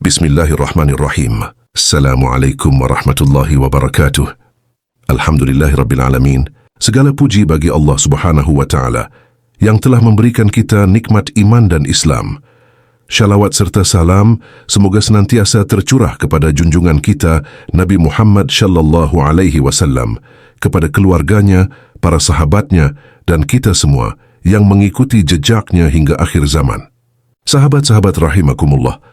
Bismillahirrahmanirrahim. Assalamualaikum warahmatullahi wabarakatuh. Alhamdulillahirrabbilalamin. Segala puji bagi Allah Subhanahu wa Ta'ala yang telah memberikan kita nikmat iman dan Islam. Syalawat serta salam semoga senantiasa tercurah kepada junjungan kita Nabi Muhammad sallallahu alaihi wasallam, kepada keluarganya, para sahabatnya dan kita semua yang mengikuti jejaknya hingga akhir zaman. Sahabat-sahabat rahimakumullah,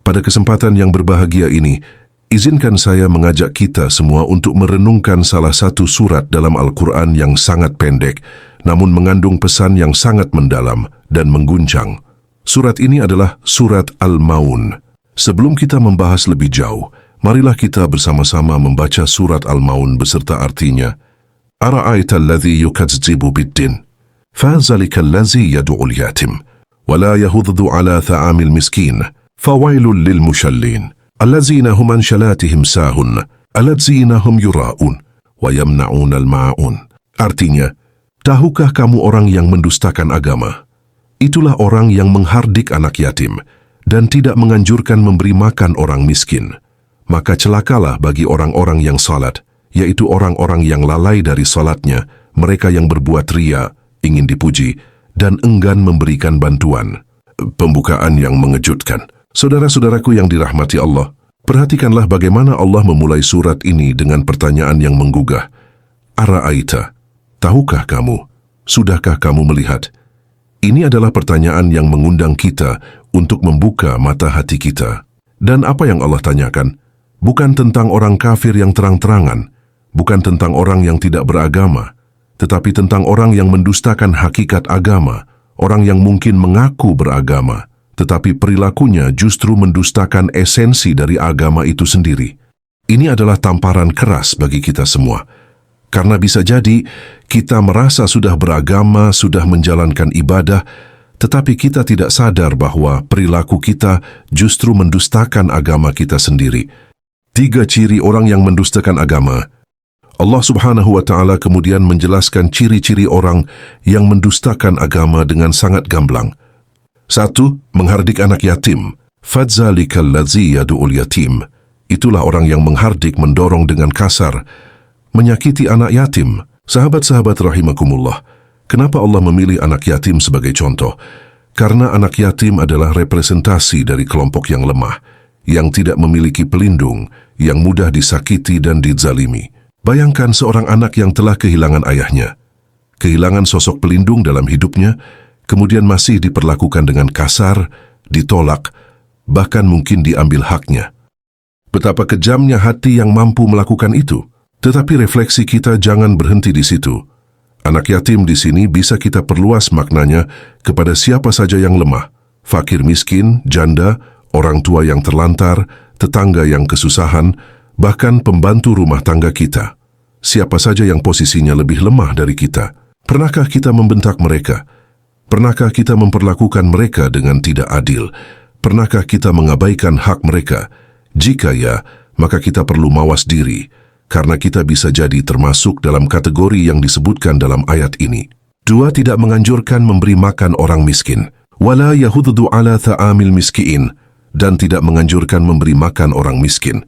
pada kesempatan yang berbahagia ini, izinkan saya mengajak kita semua untuk merenungkan salah satu surat dalam Al-Quran yang sangat pendek, namun mengandung pesan yang sangat mendalam dan mengguncang. Surat ini adalah Surat Al-Maun. Sebelum kita membahas lebih jauh, marilah kita bersama-sama membaca Surat Al-Maun beserta artinya. Ara'aita alladhi yukazzibu biddin, fazalika alladhi yadu'ul yatim, wala yahuddu ala tha'amil miskin, fawailul lil mushallin, allazina hum an shalatihim sahun, allazina hum yura'un, wa yamna'un al-ma'un. Artinya, tahukah kamu orang yang mendustakan agama? Itulah orang yang menghardik anak yatim dan tidak menganjurkan memberi makan orang miskin. Maka celakalah bagi orang-orang yang salat, yaitu orang-orang yang lalai dari salatnya, mereka yang berbuat riya, ingin dipuji, dan enggan memberikan bantuan. Pembukaan yang mengejutkan. Saudara-saudaraku yang dirahmati Allah, perhatikanlah bagaimana Allah memulai surat ini dengan pertanyaan yang menggugah. Ara'aita, tahukah kamu? Sudahkah kamu melihat? Ini adalah pertanyaan yang mengundang kita untuk membuka mata hati kita. Dan apa yang Allah tanyakan? Bukan tentang orang kafir yang terang-terangan, bukan tentang orang yang tidak beragama, tetapi tentang orang yang mendustakan hakikat agama, orang yang mungkin mengaku beragama, tetapi perilakunya justru mendustakan esensi dari agama itu sendiri. Ini adalah tamparan keras bagi kita semua. Karena bisa jadi kita merasa sudah beragama, sudah menjalankan ibadah, tetapi kita tidak sadar bahwa perilaku kita justru mendustakan agama kita sendiri. 3 ciri orang yang mendustakan agama. Allah Subhanahu wa Ta'ala kemudian menjelaskan ciri-ciri orang yang mendustakan agama dengan sangat gamblang. 1. Menghardik anak yatim. Fadzalikal ladzi yadu'ul yatim. Itulah orang yang menghardik, mendorong dengan kasar, menyakiti anak yatim. Sahabat-sahabat rahimakumullah, kenapa Allah memilih anak yatim sebagai contoh? Karena anak yatim adalah representasi dari kelompok yang lemah, yang tidak memiliki pelindung, yang mudah disakiti dan dizalimi. Bayangkan seorang anak yang telah kehilangan ayahnya, kehilangan sosok pelindung dalam hidupnya, kemudian masih diperlakukan dengan kasar, ditolak, bahkan mungkin diambil haknya. Betapa kejamnya hati yang mampu melakukan itu. Tetapi refleksi kita jangan berhenti di situ. Anak yatim di sini bisa kita perluas maknanya kepada siapa saja yang lemah, fakir miskin, janda, orang tua yang terlantar, tetangga yang kesusahan, bahkan pembantu rumah tangga kita. Siapa saja yang posisinya lebih lemah dari kita. Pernahkah kita membentak mereka? Pernahkah kita memperlakukan mereka dengan tidak adil? Pernahkah kita mengabaikan hak mereka? Jika ya, maka kita perlu mawas diri, karena kita bisa jadi termasuk dalam kategori yang disebutkan dalam ayat ini. 2. Tidak menganjurkan memberi makan orang miskin. Wala yahuddu ala tha'amil miskin. Dan tidak menganjurkan memberi makan orang miskin.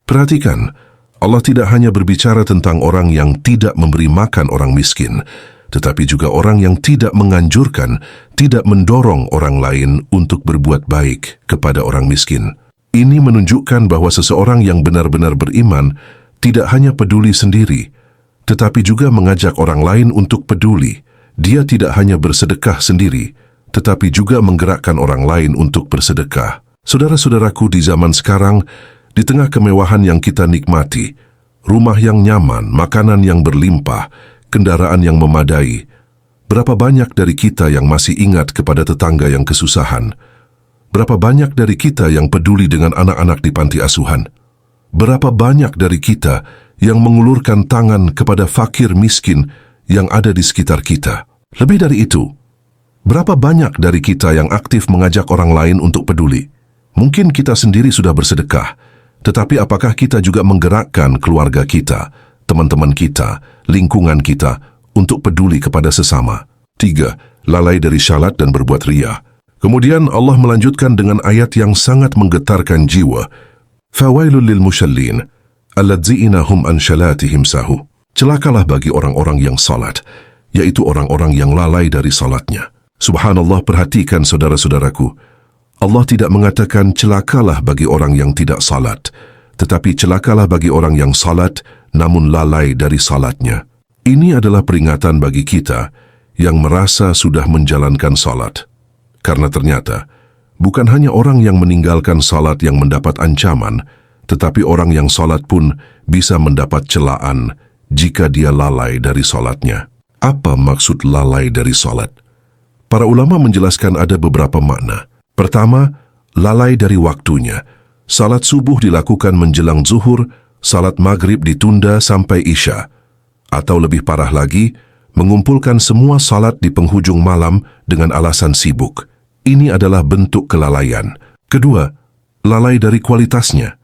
Perhatikan, Allah tidak hanya berbicara tentang orang yang tidak memberi makan orang miskin, tetapi juga orang yang tidak menganjurkan, tidak mendorong orang lain untuk berbuat baik kepada orang miskin. Ini menunjukkan bahwa seseorang yang benar-benar beriman tidak hanya peduli sendiri, tetapi juga mengajak orang lain untuk peduli. Dia tidak hanya bersedekah sendiri, tetapi juga menggerakkan orang lain untuk bersedekah. Saudara-saudaraku, di zaman sekarang, di tengah kemewahan yang kita nikmati, rumah yang nyaman, makanan yang berlimpah, kendaraan yang memadai, berapa banyak dari kita yang masih ingat kepada tetangga yang kesusahan? Berapa banyak dari kita yang peduli dengan anak-anak di panti asuhan? Berapa banyak dari kita yang mengulurkan tangan kepada fakir miskin yang ada di sekitar kita? Lebih dari itu, berapa banyak dari kita yang aktif mengajak orang lain untuk peduli? Mungkin kita sendiri sudah bersedekah, tetapi apakah kita juga menggerakkan keluarga kita, teman-teman kita, lingkungan kita untuk peduli kepada sesama? 3. Lalai dari syalat dan berbuat riya. Kemudian Allah melanjutkan dengan ayat yang sangat menggetarkan jiwa. Fawailul lil mushallin alladzina hum an shalatihim sahu. Celakalah bagi orang-orang yang salat, yaitu orang-orang yang lalai dari salatnya. Subhanallah, perhatikan saudara-saudaraku. Allah tidak mengatakan celakalah bagi orang yang tidak salat, tetapi celakalah bagi orang yang salat namun lalai dari salatnya. Ini adalah peringatan bagi kita yang merasa sudah menjalankan salat. Karena ternyata, bukan hanya orang yang meninggalkan salat yang mendapat ancaman, tetapi orang yang salat pun bisa mendapat celaan jika dia lalai dari salatnya. Apa maksud lalai dari salat? Para ulama menjelaskan ada beberapa makna. Pertama, lalai dari waktunya. Salat subuh dilakukan menjelang zuhur, salat maghrib ditunda sampai isya. Atau lebih parah lagi, mengumpulkan semua salat di penghujung malam dengan alasan sibuk. Ini adalah bentuk kelalaian. Kedua, lalai dari kualitasnya.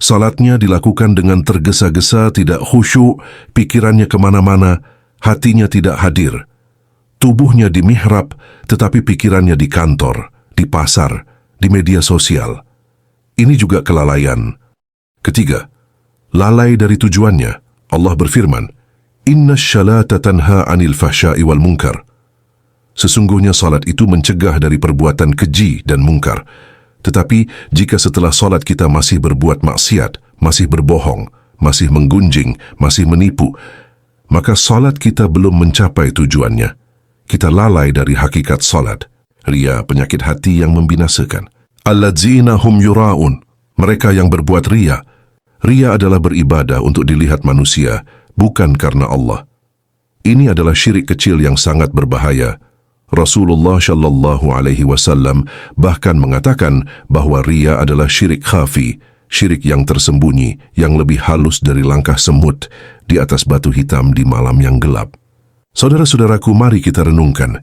Salatnya dilakukan dengan tergesa-gesa, tidak khusyuk, pikirannya kemana-mana, hatinya tidak hadir. Tubuhnya di mihrab, tetapi pikirannya di kantor, di pasar, di media sosial. Ini juga kelalaian. Ketiga, lalai dari tujuannya. Allah berfirman, Inna syalata tanha anil fahsya'i wal munkar. Sesungguhnya salat itu mencegah dari perbuatan keji dan mungkar. Tetapi jika setelah salat kita masih berbuat maksiat, masih berbohong, masih menggunjing, masih menipu, maka salat kita belum mencapai tujuannya. Kita lalai dari hakikat salat. Ria, penyakit hati yang membinasakan. Alladzina hum yura'un. Mereka yang berbuat ria. Ria adalah beribadah untuk dilihat manusia, bukan karena Allah. Ini adalah syirik kecil yang sangat berbahaya. Rasulullah Shallallahu Alaihi Wasallam bahkan mengatakan bahwa ria adalah syirik khafi, syirik yang tersembunyi, yang lebih halus dari langkah semut di atas batu hitam di malam yang gelap. Saudara-saudaraku, mari kita renungkan,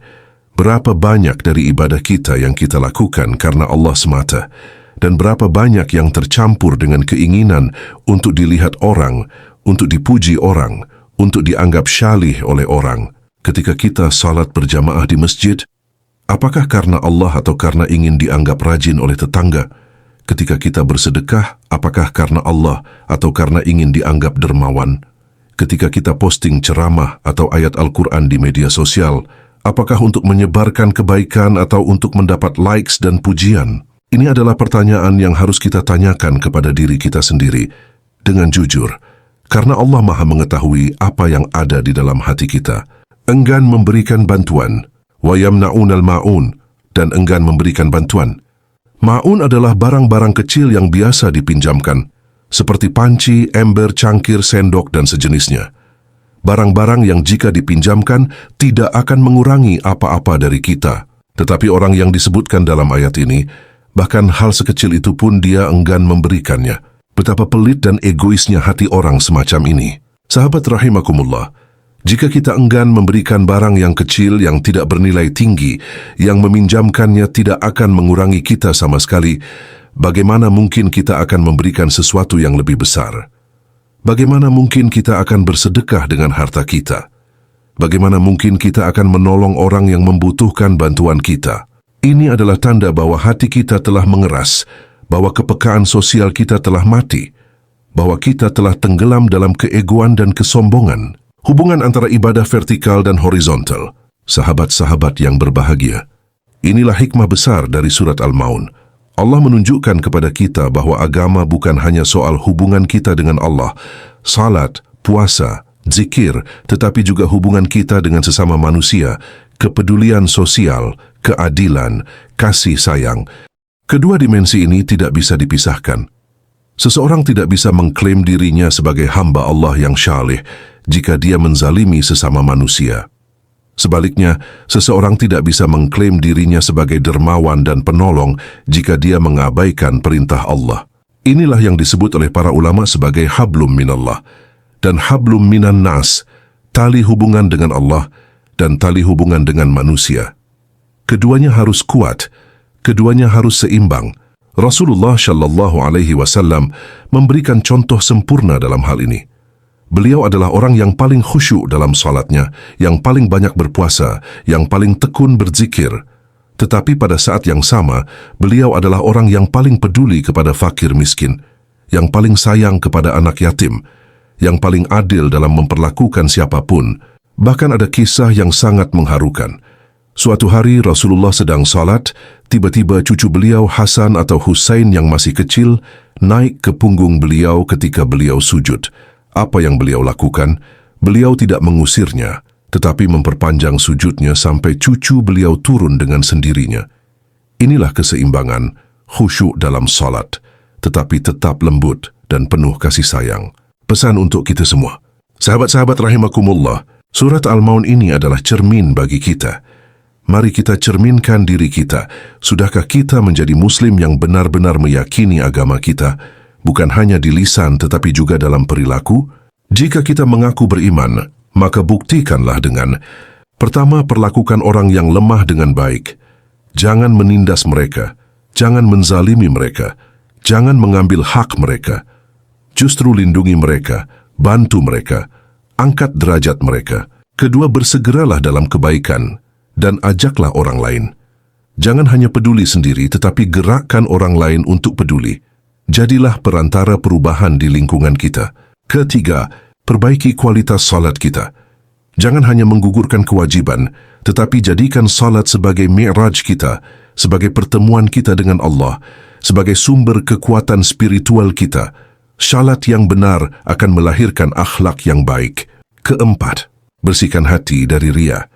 berapa banyak dari ibadah kita yang kita lakukan karena Allah semata, dan berapa banyak yang tercampur dengan keinginan untuk dilihat orang, untuk dipuji orang, untuk dianggap syalih oleh orang. Ketika kita salat berjamaah di masjid, apakah karena Allah atau karena ingin dianggap rajin oleh tetangga? Ketika kita bersedekah, apakah karena Allah atau karena ingin dianggap dermawan? Ketika kita posting ceramah atau ayat Al-Quran di media sosial, apakah untuk menyebarkan kebaikan atau untuk mendapat likes dan pujian? Ini adalah pertanyaan yang harus kita tanyakan kepada diri kita sendiri dengan jujur, karena Allah Maha mengetahui apa yang ada di dalam hati kita. Enggan memberikan bantuan, wa yamna'unal ma'un, dan enggan memberikan bantuan. Ma'un adalah barang-barang kecil yang biasa dipinjamkan, seperti panci, ember, cangkir, sendok, dan sejenisnya. Barang-barang yang jika dipinjamkan tidak akan mengurangi apa-apa dari kita. Tetapi orang yang disebutkan dalam ayat ini, bahkan hal sekecil itu pun dia enggan memberikannya. Betapa pelit dan egoisnya hati orang semacam ini. Sahabat rahimakumullah, jika kita enggan memberikan barang yang kecil yang tidak bernilai tinggi, yang meminjamkannya tidak akan mengurangi kita sama sekali, bagaimana mungkin kita akan memberikan sesuatu yang lebih besar? Bagaimana mungkin kita akan bersedekah dengan harta kita? Bagaimana mungkin kita akan menolong orang yang membutuhkan bantuan kita? Ini adalah tanda bahwa hati kita telah mengeras, bahwa kepekaan sosial kita telah mati, bahwa kita telah tenggelam dalam keegoan dan kesombongan. Hubungan antara ibadah vertikal dan horizontal. Sahabat-sahabat yang berbahagia, inilah hikmah besar dari surat Al-Maun. Allah menunjukkan kepada kita bahwa agama bukan hanya soal hubungan kita dengan Allah, salat, puasa, zikir, tetapi juga hubungan kita dengan sesama manusia, kepedulian sosial, keadilan, kasih sayang. Kedua dimensi ini tidak bisa dipisahkan. Seseorang tidak bisa mengklaim dirinya sebagai hamba Allah yang syalih jika dia menzalimi sesama manusia. Sebaliknya, seseorang tidak bisa mengklaim dirinya sebagai dermawan dan penolong jika dia mengabaikan perintah Allah. Inilah yang disebut oleh para ulama sebagai hablum minallah dan hablum minan nas, tali hubungan dengan Allah dan tali hubungan dengan manusia. Keduanya harus kuat, keduanya harus seimbang. Rasulullah Shallallahu Alaihi Wasallam memberikan contoh sempurna dalam hal ini. Beliau adalah orang yang paling khusyuk dalam salatnya, yang paling banyak berpuasa, yang paling tekun berzikir. Tetapi pada saat yang sama, beliau adalah orang yang paling peduli kepada fakir miskin, yang paling sayang kepada anak yatim, yang paling adil dalam memperlakukan siapapun. Bahkan ada kisah yang sangat mengharukan. Suatu hari Rasulullah sedang salat, tiba-tiba cucu beliau Hasan atau Husain yang masih kecil naik ke punggung beliau ketika beliau sujud. Apa yang beliau lakukan? Beliau tidak mengusirnya, tetapi memperpanjang sujudnya sampai cucu beliau turun dengan sendirinya. Inilah keseimbangan, khusyuk dalam salat, tetapi tetap lembut dan penuh kasih sayang. Pesan untuk kita semua. Sahabat-sahabat rahimakumullah, surat Al-Maun ini adalah cermin bagi kita. Mari kita cerminkan diri kita. Sudahkah kita menjadi muslim yang benar-benar meyakini agama kita, bukan hanya di lisan tetapi juga dalam perilaku? Jika kita mengaku beriman, maka buktikanlah dengan: pertama, perlakukan orang yang lemah dengan baik. Jangan menindas mereka, jangan menzalimi mereka, jangan mengambil hak mereka. Justru lindungi mereka, bantu mereka, angkat derajat mereka. Kedua, bersegeralah dalam kebaikan dan ajaklah orang lain. Jangan hanya peduli sendiri, tetapi gerakkan orang lain untuk peduli. Jadilah perantara perubahan di lingkungan kita. Ketiga, perbaiki kualitas salat kita. Jangan hanya menggugurkan kewajiban, tetapi jadikan salat sebagai mi'raj kita, sebagai pertemuan kita dengan Allah, sebagai sumber kekuatan spiritual kita. Salat yang benar akan melahirkan akhlak yang baik. Keempat, bersihkan hati dari riya.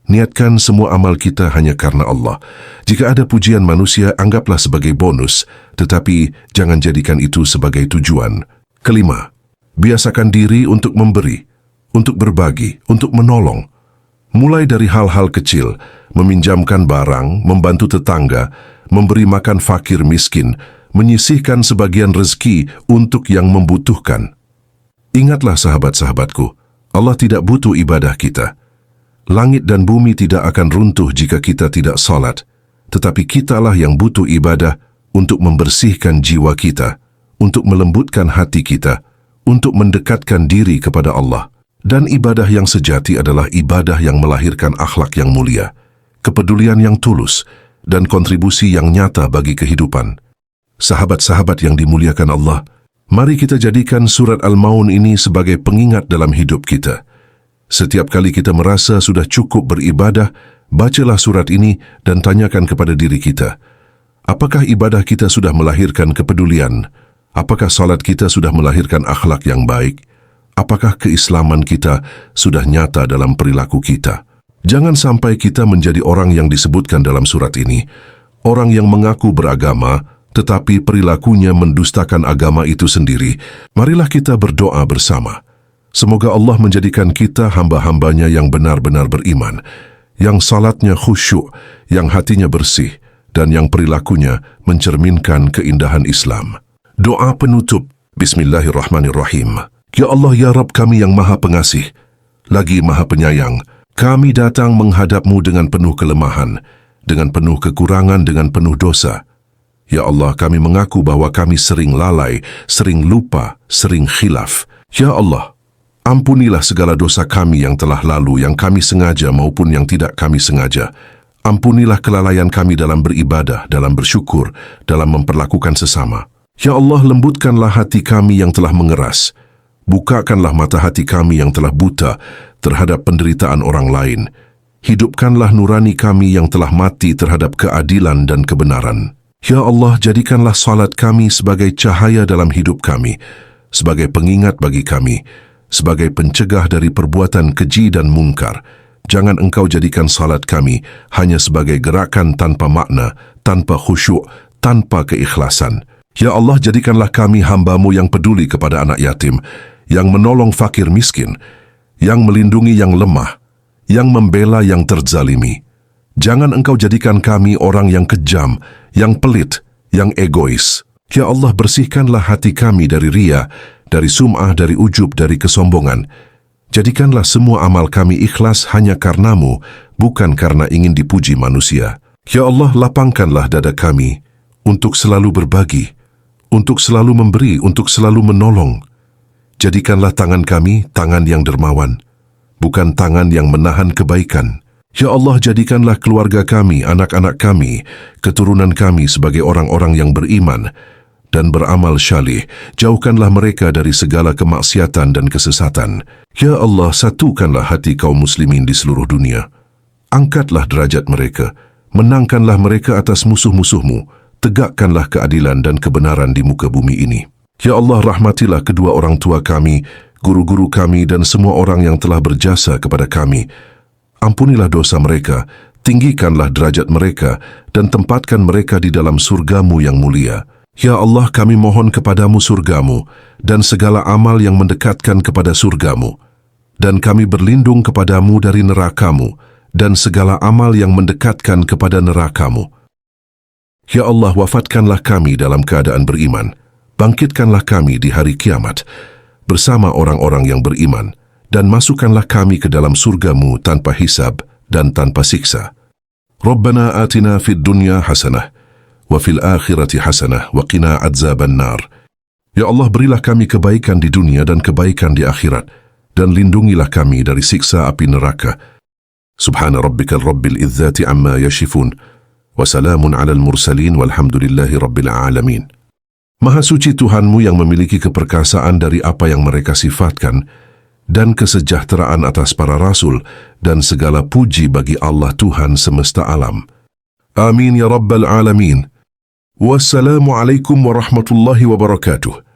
Niatkan semua amal kita hanya karena Allah. Jika ada pujian manusia, anggaplah sebagai bonus, tetapi jangan jadikan itu sebagai tujuan. Kelima, biasakan diri untuk memberi, untuk berbagi, untuk menolong. Mulai dari hal-hal kecil, meminjamkan barang, membantu tetangga, memberi makan fakir miskin, menyisihkan sebagian rezeki untuk yang membutuhkan. Ingatlah sahabat-sahabatku, Allah tidak butuh ibadah kita. Langit dan bumi tidak akan runtuh jika kita tidak salat, tetapi kitalah yang butuh ibadah untuk membersihkan jiwa kita, untuk melembutkan hati kita, untuk mendekatkan diri kepada Allah. Dan ibadah yang sejati adalah ibadah yang melahirkan akhlak yang mulia, kepedulian yang tulus, dan kontribusi yang nyata bagi kehidupan. Sahabat-sahabat yang dimuliakan Allah, mari kita jadikan surat Al-Maun ini sebagai pengingat dalam hidup kita. Setiap kali kita merasa sudah cukup beribadah, bacalah surat ini dan tanyakan kepada diri kita, apakah ibadah kita sudah melahirkan kepedulian? Apakah salat kita sudah melahirkan akhlak yang baik? Apakah keislaman kita sudah nyata dalam perilaku kita? Jangan sampai kita menjadi orang yang disebutkan dalam surat ini, orang yang mengaku beragama, tetapi perilakunya mendustakan agama itu sendiri. Marilah kita berdoa bersama. Semoga Allah menjadikan kita hamba-hambanya yang benar-benar beriman, yang salatnya khusyuk, yang hatinya bersih, dan yang perilakunya mencerminkan keindahan Islam. Doa penutup. Bismillahirrahmanirrahim. Ya Allah, ya Rabb kami yang maha pengasih, lagi maha penyayang, kami datang menghadap-Mu dengan penuh kelemahan, dengan penuh kekurangan, dengan penuh dosa. Ya Allah, kami mengaku bahwa kami sering lalai, sering lupa, sering khilaf. Ya Allah, ampunilah segala dosa kami yang telah lalu, yang kami sengaja maupun yang tidak kami sengaja. Ampunilah kelalaian kami dalam beribadah, dalam bersyukur, dalam memperlakukan sesama. Ya Allah, lembutkanlah hati kami yang telah mengeras. Bukakanlah mata hati kami yang telah buta terhadap penderitaan orang lain. Hidupkanlah nurani kami yang telah mati terhadap keadilan dan kebenaran. Ya Allah, jadikanlah salat kami sebagai cahaya dalam hidup kami, sebagai pengingat bagi kami, sebagai pencegah dari perbuatan keji dan mungkar. Jangan Engkau jadikan salat kami hanya sebagai gerakan tanpa makna, tanpa khusyuk, tanpa keikhlasan. Ya Allah, jadikanlah kami hamba-Mu yang peduli kepada anak yatim, yang menolong fakir miskin, yang melindungi yang lemah, yang membela yang terzalimi. Jangan Engkau jadikan kami orang yang kejam, yang pelit, yang egois. Ya Allah, bersihkanlah hati kami dari riya, dari sum'ah, dari ujub, dari kesombongan. Jadikanlah semua amal kami ikhlas hanya karena-Mu, bukan karena ingin dipuji manusia. Ya Allah, lapangkanlah dada kami untuk selalu berbagi, untuk selalu memberi, untuk selalu menolong. Jadikanlah tangan kami tangan yang dermawan, bukan tangan yang menahan kebaikan. Ya Allah, jadikanlah keluarga kami, anak-anak kami, keturunan kami sebagai orang-orang yang beriman dan beramal syalih. Jauhkanlah mereka dari segala kemaksiatan dan kesesatan. Ya Allah, satukanlah hati kaum muslimin di seluruh dunia. Angkatlah derajat mereka, menangkanlah mereka atas musuh-musuhmu, tegakkanlah keadilan dan kebenaran di muka bumi ini. Ya Allah, rahmatilah kedua orang tua kami, guru-guru kami dan semua orang yang telah berjasa kepada kami. Ampunilah dosa mereka, tinggikanlah derajat mereka, dan tempatkan mereka di dalam surgamu yang mulia. Ya Allah, kami mohon kepadamu surgamu, dan segala amal yang mendekatkan kepada surgamu. Dan kami berlindung kepadamu dari nerakamu, dan segala amal yang mendekatkan kepada nerakamu. Ya Allah, wafatkanlah kami dalam keadaan beriman. Bangkitkanlah kami di hari kiamat, bersama orang-orang yang beriman, dan masukkanlah kami ke dalam surgamu tanpa hisab dan tanpa siksa. Rabbana atina fid dunya hasanah, wa fil akhirati hasanah, wa qina adzaban nar. Ya Allah, berilah kami kebaikan di dunia dan kebaikan di akhirat, dan lindungilah kami dari siksa api neraka. Subhana rabbikal rabbil izzati amma yashifun, wa salamun alal mursalin walhamdulillahi rabbil alamin. Maha suci Tuhanmu yang memiliki keperkasaan dari apa yang mereka sifatkan, dan kesejahteraan atas para rasul, dan segala puji bagi Allah Tuhan semesta alam. Amin ya rabbal alamin. Wassalamualaikum warahmatullahi wabarakatuh.